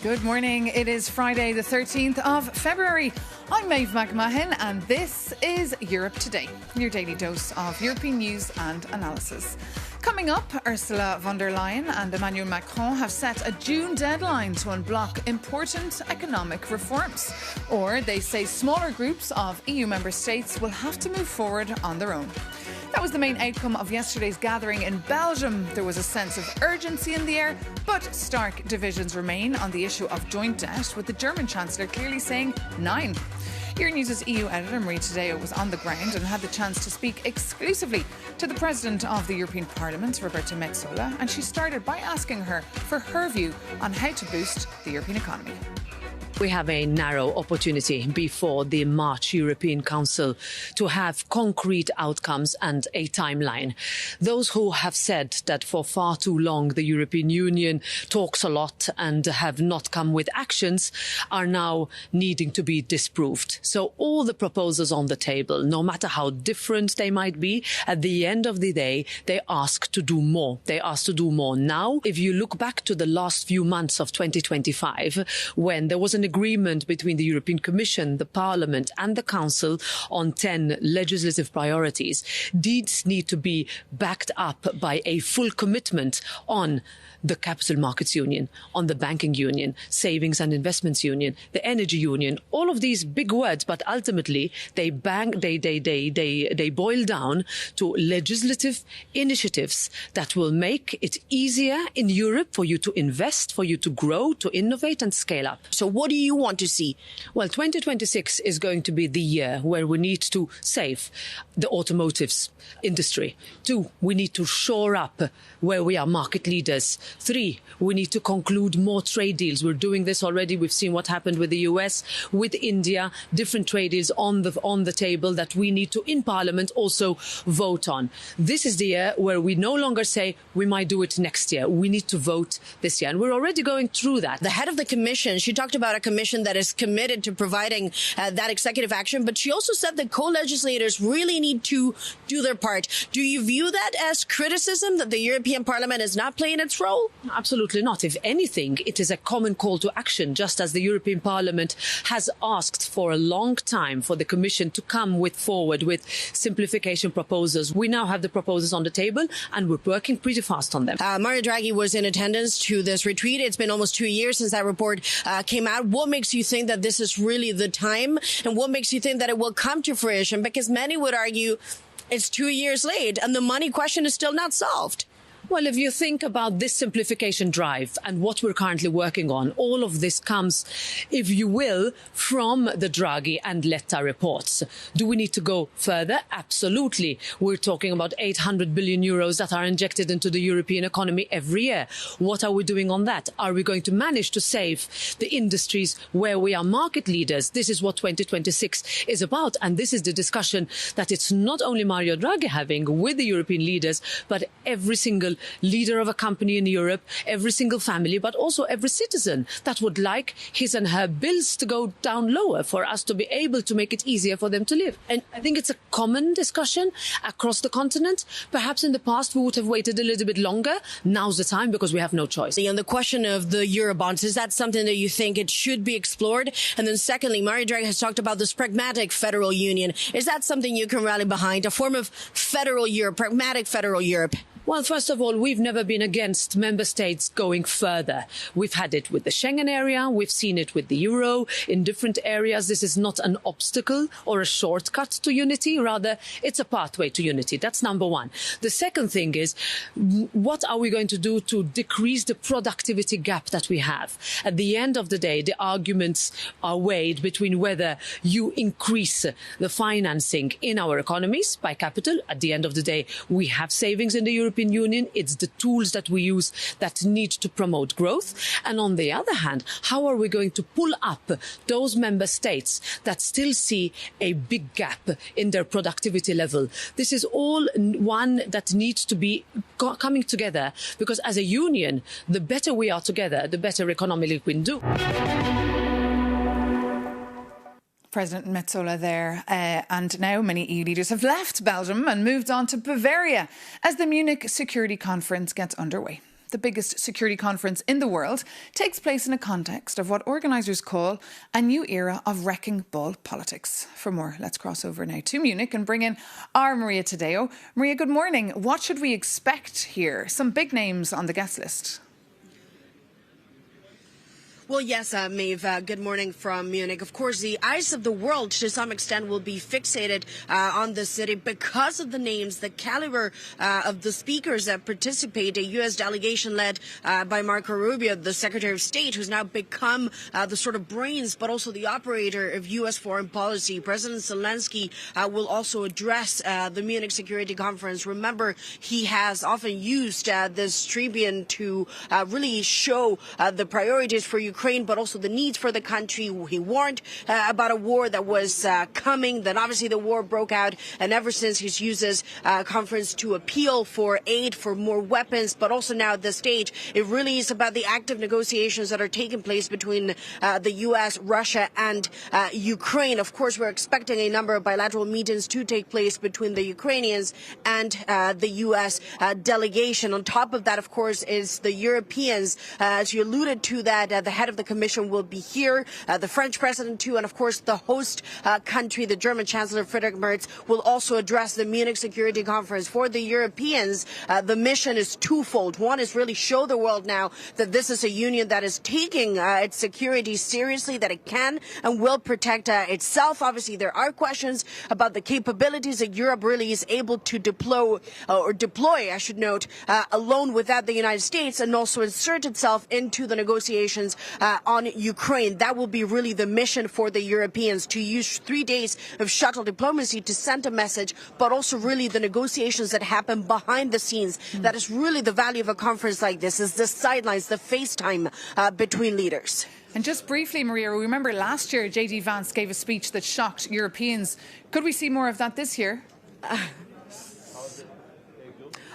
Good morning. It is Friday the 13th of February. I'm Maeve McMahon and this is Europe Today, your daily dose of European news and analysis. Coming up, Ursula von der Leyen and Emmanuel Macron have set a June deadline to unblock important economic reforms. Or they say smaller groups of EU member states will have to move forward on their own. That was the main outcome of yesterday's gathering in Belgium. There was a sense of urgency in the air, but stark divisions remain on the issue of joint debt, with the German Chancellor clearly saying 9. Euronews' EU editor Marie Tadeo was on the ground and had the chance to speak exclusively to the President of the European Parliament, Roberta Metsola, and she started by asking her for her view on how to boost the European economy. We have a narrow opportunity before the March European Council to have concrete outcomes and a timeline. Those who have said that for far too long the European Union talks a lot and have not come with actions are now needing to be disproved. So all the proposals on the table, no matter how different they might be, at the end of the day, they ask to do more. They ask to do more now. If you look back to the last few months of 2025, when there was an agreement between the European Commission, the Parliament and the Council on 10 legislative priorities, these need to be backed up by a full commitment on the Capital Markets Union, on the Banking Union, Savings and Investments Union, the Energy Union, all of these big words, but ultimately they boil down to legislative initiatives that will make it easier in Europe for you to invest, for you to grow, to innovate and scale up. So what do you want to see? Well, 2026 is going to be the year where we need to save the automotive industry. 2, we need to shore up where we are market leaders. 3, we need to conclude more trade deals. We're doing this already. We've seen what happened with the US, with India, different trade deals on the table that we need to, in Parliament, also vote on. This is the year where we no longer say we might do it next year. We need to vote this year. And we're already going through that. The head of the Commission, she talked about a commission that is committed to providing that executive action, but she also said that co-legislators really need to do their part. Do you view that as criticism that the European Parliament is not playing its role? Absolutely not. If anything, it is a common call to action, just as the European Parliament has asked for a long time for the Commission to come forward with simplification proposals. We now have the proposals on the table and we're working pretty fast on them. Mario Draghi was in attendance to this retreat. It's been almost 2 years since that report came out. What makes you think that this is really the time? And what makes you think that it will come to fruition? Because many would argue it's 2 years late and the money question is still not solved. Well, if you think about this simplification drive and what we're currently working on, all of this comes, if you will, from the Draghi and Letta reports. Do we need to go further? Absolutely. We're talking about 800 billion euros that are injected into the European economy every year. What are we doing on that? Are we going to manage to save the industries where we are market leaders? This is what 2026 is about. And this is the discussion that it's not only Mario Draghi having with the European leaders, but every single leader of a company in Europe, every single family, but also every citizen that would like his and her bills to go down lower for us to be able to make it easier for them to live. And I think it's a common discussion across the continent. Perhaps in the past we would have waited a little bit longer. Now's the time because we have no choice. And the question of the Eurobonds, is that something that you think it should be explored? And then secondly, Mario Draghi has talked about this pragmatic federal union. Is that something you can rally behind, a form of federal Europe, pragmatic federal Europe? Well, first of all, we've never been against member states going further. We've had it with the Schengen area. We've seen it with the euro in different areas. This is not an obstacle or a shortcut to unity. Rather, it's a pathway to unity. That's number one. The second thing is, what are we going to do to decrease the productivity gap that we have? At the end of the day, the arguments are weighed between whether you increase the financing in our economies by capital. At the end of the day, we have savings in the European Union. It's the tools that we use that need to promote growth. And on the other hand, how are we going to pull up those member states that still see a big gap in their productivity level? This is all one that needs to be coming together, because as a union, the better we are together, the better economically we can do. President Metsola there. And now many EU leaders have left Belgium and moved on to Bavaria as the Munich Security Conference gets underway. the biggest security conference in the world, takes place in a context of what organisers call a new era of wrecking ball politics. For more, let's cross over now to Munich and bring in our Maria Tadeo. Maria, good morning. What should we expect here? Some big names on the guest list. Well, yes, Maeve, good morning from Munich. Of course, the eyes of the world, to some extent, will be fixated on the city because of the names, the caliber of the speakers that participate. A U.S. delegation led by Marco Rubio, the Secretary of State, who's now become the sort of brains, but also the operator of U.S. foreign policy. President Zelensky will also address the Munich Security Conference. Remember, he has often used this tribune to really show the priorities for Ukraine, but also the needs for the country. He warned about a war that was coming. Then obviously the war broke out, and ever since he's used this conference to appeal for aid, for more weapons, but also now at this stage, it really is about the active negotiations that are taking place between the U.S., Russia, and Ukraine. Of course, we're expecting a number of bilateral meetings to take place between the Ukrainians and the U.S. delegation. On top of that, of course, is the Europeans. As you alluded to that, the head of the Commission will be here, the French president too, and of course the host country, the German Chancellor Friedrich Merz, will also address the Munich Security Conference. For the Europeans, the mission is twofold. One is really show the world now that this is a union that is taking its security seriously, that it can and will protect itself. Obviously, there are questions about the capabilities that Europe really is able to deploy, I should note, alone without the United States, and also insert itself into the negotiations on Ukraine. That will be really the mission for the Europeans, to use 3 days of shuttle diplomacy to send a message, but also really the negotiations that happen behind the scenes. That is really the value of a conference like this, is the sidelines, the FaceTime between leaders. And just briefly, Maria, remember last year J.D. Vance gave a speech that shocked Europeans. Could we see more of that this year?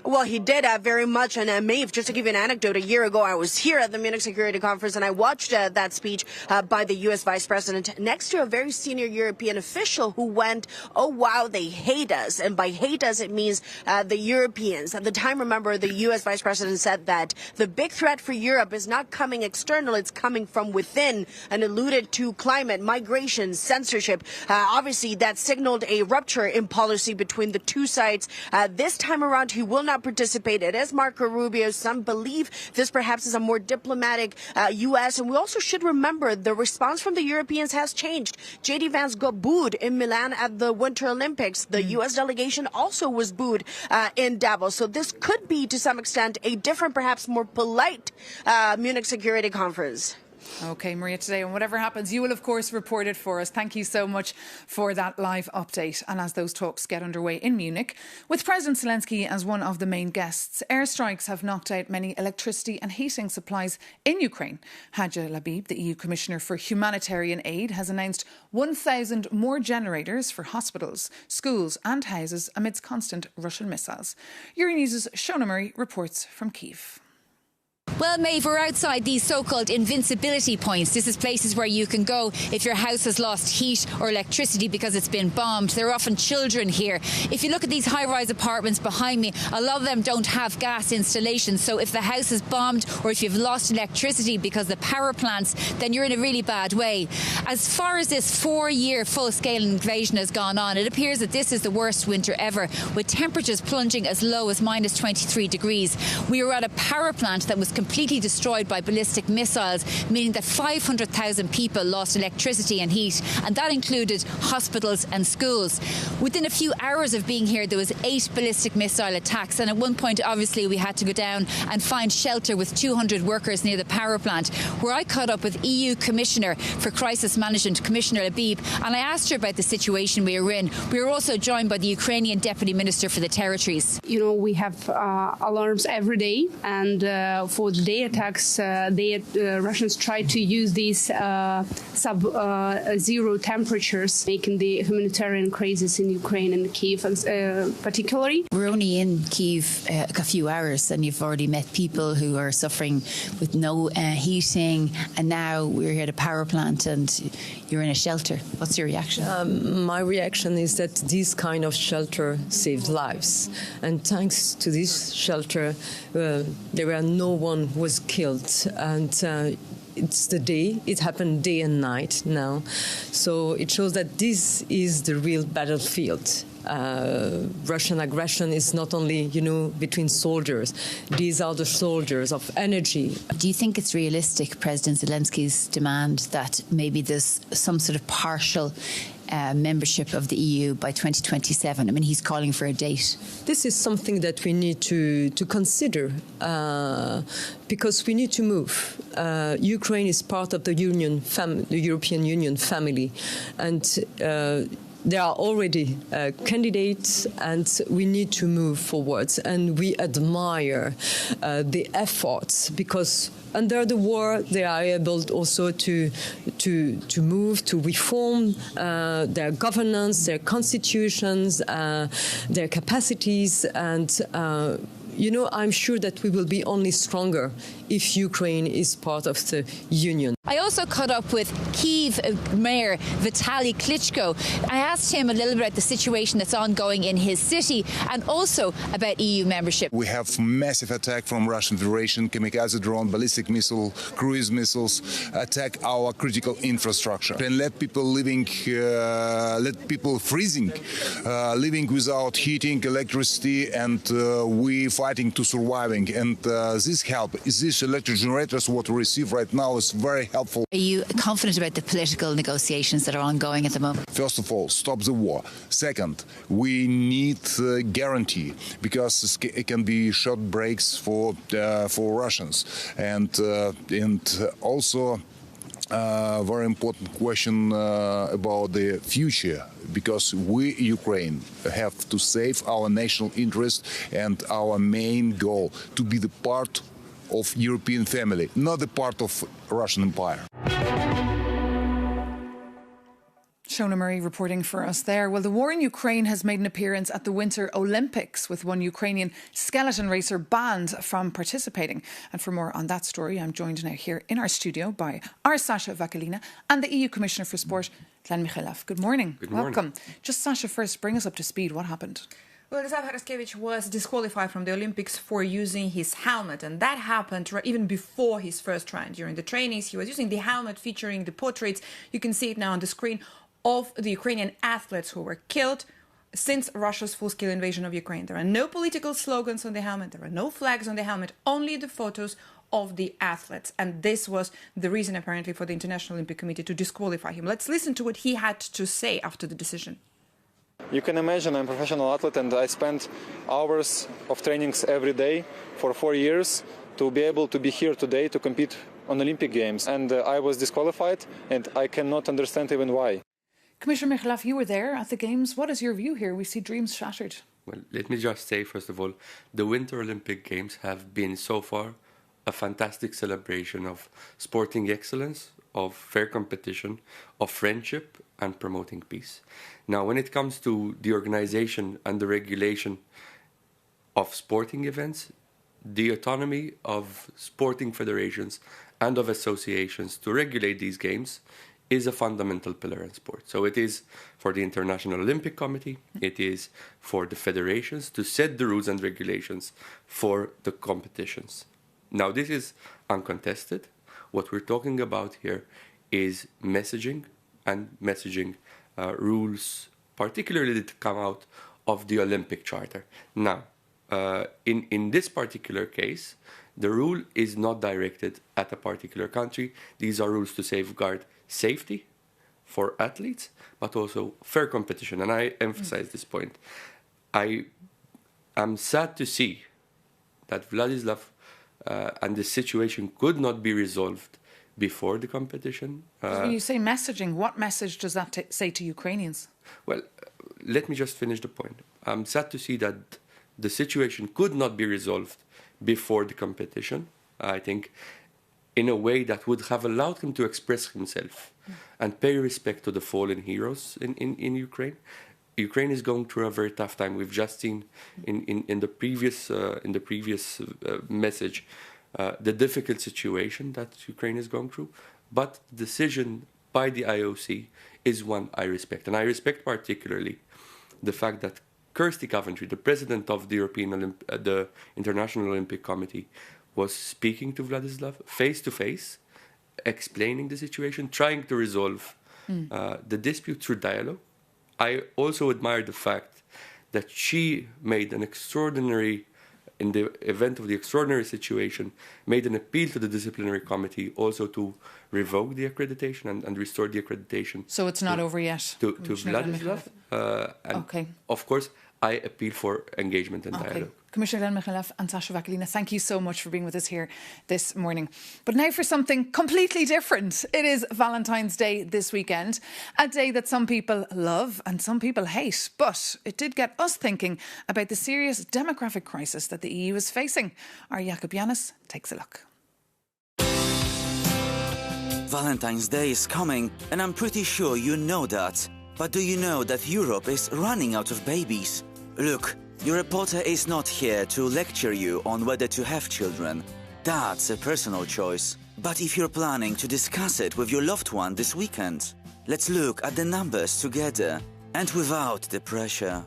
Well, he did very much. And Maeve, just to give you an anecdote, a year ago I was here at the Munich Security Conference and I watched that speech by the U.S. Vice President next to a very senior European official who went, "Oh, wow, they hate us." And by hate us, it means the Europeans. At the time, remember, the U.S. Vice President said that the big threat for Europe is not coming external, it's coming from within, and alluded to climate, migration, censorship. Obviously, that signaled a rupture in policy between the two sides. This time around, he will not participate. It is Marco Rubio. Some believe this perhaps is a more diplomatic U.S. And we also should remember the response from the Europeans has changed. J.D. Vance got booed in Milan at the Winter Olympics. The U.S. delegation also was booed in Davos. So this could be, to some extent, a different, perhaps more polite Munich Security Conference. OK, Maria, today, and whatever happens, you will, of course, report it for us. Thank you so much for that live update. And as those talks get underway in Munich, with President Zelensky as one of the main guests, airstrikes have knocked out many electricity and heating supplies in Ukraine. Hadja Lahbib, the EU Commissioner for Humanitarian Aid, has announced 1,000 more generators for hospitals, schools and houses amidst constant Russian missiles. Euronews' Shona Murray reports from Kyiv. Well, Maeve, we're outside these so-called invincibility points. This is places where you can go if your house has lost heat or electricity because it's been bombed. There are often children here. If you look at these high-rise apartments behind me, a lot of them don't have gas installations. So if the house is bombed or if you've lost electricity because of the power plants, then you're in a really bad way. As far as this 4-year full-scale invasion has gone on, it appears that this is the worst winter ever, with temperatures plunging as low as minus 23 degrees. We were at a power plant that was completely destroyed by ballistic missiles, meaning that 500,000 people lost electricity and heat, and that included hospitals and schools. Within a few hours of being here, there was 8 ballistic missile attacks, and at one point, obviously, we had to go down and find shelter with 200 workers near the power plant, where I caught up with EU Commissioner for Crisis Management, Commissioner Lahbib, and I asked her about the situation we were in. We were also joined by the Ukrainian Deputy Minister for the Territories. You know, we have alarms every day, and for day attacks, Russians tried to use these sub-zero temperatures, making the humanitarian crisis in Ukraine and Kyiv particularly. We're only in Kyiv a few hours, and you've already met people who are suffering with no heating, and now we're here at a power plant and you're in a shelter. What's your reaction? My reaction is that this kind of shelter saved lives, and thanks to this shelter, no one was killed, and it happened day and night now, so it shows that this is the real battlefield. Russian aggression is not only, between soldiers. These are the soldiers of energy. Do you think it's realistic, President Zelensky's demand that maybe there's some sort of partial membership of the EU by 2027? I mean, he's calling for a date. This is something that we need to consider because we need to move. Ukraine is part of the European Union family, and there are already candidates, and we need to move forwards. And we admire the efforts, because under the war they are able also to move, to reform their governance, their constitutions, their capacities, and I'm sure that we will be only stronger if Ukraine is part of the Union. I also caught up with Kyiv Mayor Vitaly Klitschko. I asked him a little bit about the situation that's ongoing in his city and also about EU membership. We have massive attack from Russian Federation, kamikaze drone, ballistic missile, cruise missiles, attack our critical infrastructure and let people freezing, living without heating, electricity, and we fighting to surviving. And this help, these electric generators, what we receive right now, is very helpful. Are you confident about the political negotiations that are ongoing at the moment? First of all, stop the war. Second, we need guarantee, because it can be short breaks for Russians, and also very important question about the future, because we, Ukraine, have to save our national interest and our main goal to be the part of European family, not the part of Russian Empire. Shona Murray reporting for us there. Well, the war in Ukraine has made an appearance at the Winter Olympics, with one Ukrainian skeleton racer banned from participating. And for more on that story, I'm joined now here in our studio by our Sasha Vakalina and the EU Commissioner for Sport, Glenn Micallef. Good morning. Good morning. Welcome. Just Sasha, first, bring us up to speed. What happened? Well, Zapraszamy was disqualified from the Olympics for using his helmet, and that happened even before his first run. During the trainings, he was using the helmet featuring the portraits. You can see it now on the screen, of the Ukrainian athletes who were killed since Russia's full-scale invasion of Ukraine. There are no political slogans on the helmet. There are no flags on the helmet, only the photos of the athletes. And this was the reason, apparently, for the International Olympic Committee to disqualify him. Let's listen to what he had to say after the decision. You can imagine I'm a professional athlete, and I spent hours of trainings every day for 4 years to be able to be here today to compete on Olympic Games. And I was disqualified, and I cannot understand even why. Commissioner Micallef, you were there at the Games. What is your view here? We see dreams shattered. Well, let me just say, first of all, the Winter Olympic Games have been so far a fantastic celebration of sporting excellence, of fair competition, of friendship, and promoting peace. Now, when it comes to the organization and the regulation of sporting events, the autonomy of sporting federations and of associations to regulate these games is a fundamental pillar in sport. So it is for the International Olympic Committee, it is for the federations to set the rules and regulations for the competitions. Now, this is uncontested. What we're talking about here is messaging and messaging rules, particularly that come out of the Olympic Charter. Now, in this particular case, the rule is not directed at a particular country. These are rules to safeguard safety for athletes, but also fair competition. And I emphasize this point. I am sad to see that Vladislav and the situation could not be resolved before the competition. When you say messaging, what message does that say to Ukrainians? Well, let me just finish the point. I'm sad to see that the situation could not be resolved before the competition. I think, in a way that would have allowed him to express himself and pay respect to the fallen heroes in Ukraine. Ukraine is going through a very tough time. We've just seen in the previous message the difficult situation that Ukraine is going through. But the decision by the IOC is one I respect, and I respect particularly the fact that Kirsty Coventry, the president of the International Olympic Committee, was speaking to Vladislav face to face, explaining the situation, trying to resolve the dispute through dialogue. I also admire the fact that she made an extraordinary, in the event of the extraordinary situation, made an appeal to the disciplinary committee also to revoke the accreditation and restore the accreditation. So it's not over yet? To Vladislav. And of course, I appeal for engagement and dialogue. Commissioner Micallef and Sasha Vakalina, thank you so much for being with us here this morning. But now for something completely different. It is Valentine's Day this weekend, a day that some people love and some people hate. But it did get us thinking about the serious demographic crisis that the EU is facing. Our Jakob Janis takes a look. Valentine's Day is coming, and I'm pretty sure you know that. But do you know that Europe is running out of babies? Look, your reporter is not here to lecture you on whether to have children. That's a personal choice. But if you're planning to discuss it with your loved one this weekend, let's look at the numbers together and without the pressure.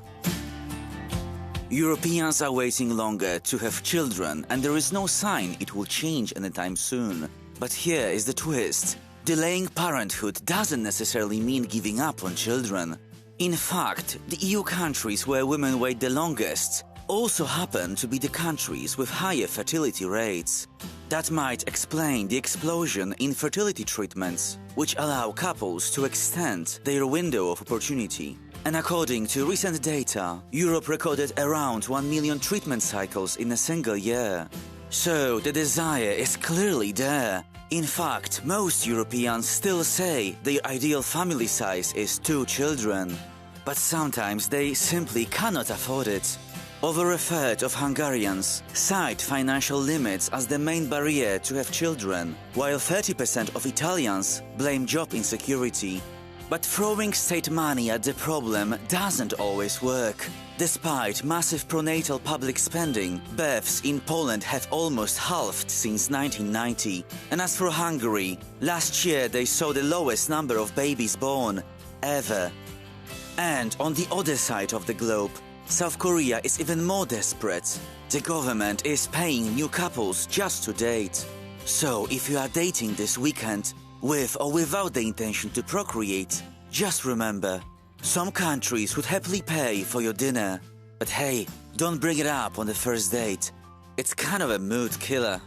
Europeans are waiting longer to have children, and there is no sign it will change anytime soon. But here is the twist. Delaying parenthood doesn't necessarily mean giving up on children. In fact, the EU countries where women wait the longest also happen to be the countries with higher fertility rates. That might explain the explosion in fertility treatments, which allow couples to extend their window of opportunity. And according to recent data, Europe recorded around 1 million treatment cycles in a single year. So the desire is clearly there. In fact, most Europeans still say their ideal family size is 2 children. But sometimes they simply cannot afford it. Over a third of Hungarians cite financial limits as the main barrier to have children, while 30% of Italians blame job insecurity. But throwing state money at the problem doesn't always work. Despite massive pronatal public spending, births in Poland have almost halved since 1990. And as for Hungary, last year they saw the lowest number of babies born ever. And on the other side of the globe, South Korea is even more desperate. The government is paying new couples just to date. So if you are dating this weekend, with or without the intention to procreate, just remember, some countries would happily pay for your dinner. But hey, don't bring it up on the first date. It's kind of a mood killer.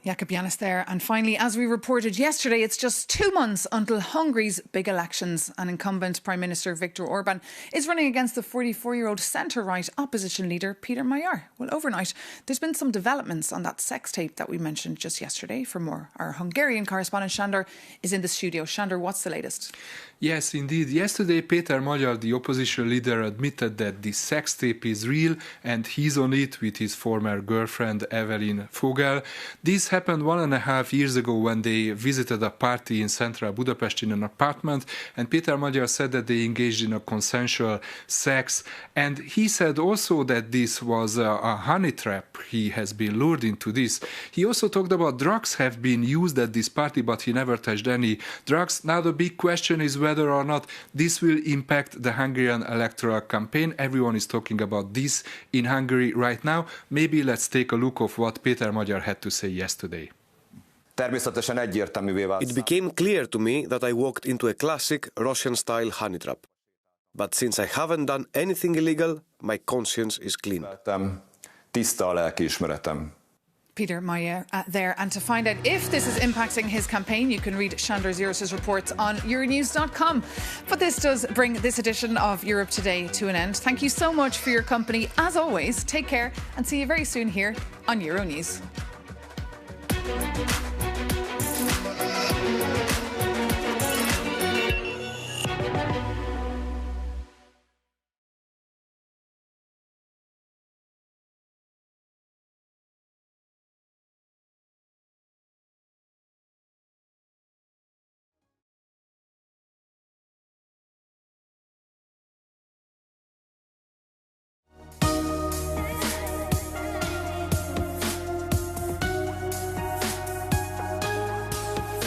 Jakob Janis there. And finally, as we reported yesterday, it's just 2 months until Hungary's big elections. And incumbent Prime Minister Viktor Orban is running against the 44-year-old centre-right opposition leader Peter Magyar. Well, overnight, there's been some developments on that sex tape that we mentioned just yesterday. For more, our Hungarian correspondent Sándor is in the studio. Sándor, what's the latest? Yes, indeed. Yesterday, Peter Magyar, the opposition leader, admitted that the sex tape is real and he's on it with his former girlfriend, Evelyn Fogel. This happened 1.5 years ago when they visited a party in central Budapest in an apartment, and Peter Magyar said that they engaged in a consensual sex. And he said also that this was a honey trap. He has been lured into this. He also talked about drugs have been used at this party, but he never touched any drugs. Now the big question is whether or not this will impact the Hungarian electoral campaign. Everyone is talking about this in Hungary right now. Maybe let's take a look of what Peter Magyar had to say yesterday. It became clear to me that I walked into a classic Russian-style honey trap. But since I haven't done anything illegal, my conscience is clean. Peter Magyar there. And to find out if this is impacting his campaign, you can read Sándor Zíros's reports on Euronews.com. But this does bring this edition of Europe Today to an end. Thank you so much for your company. As always, take care and see you very soon here on Euronews.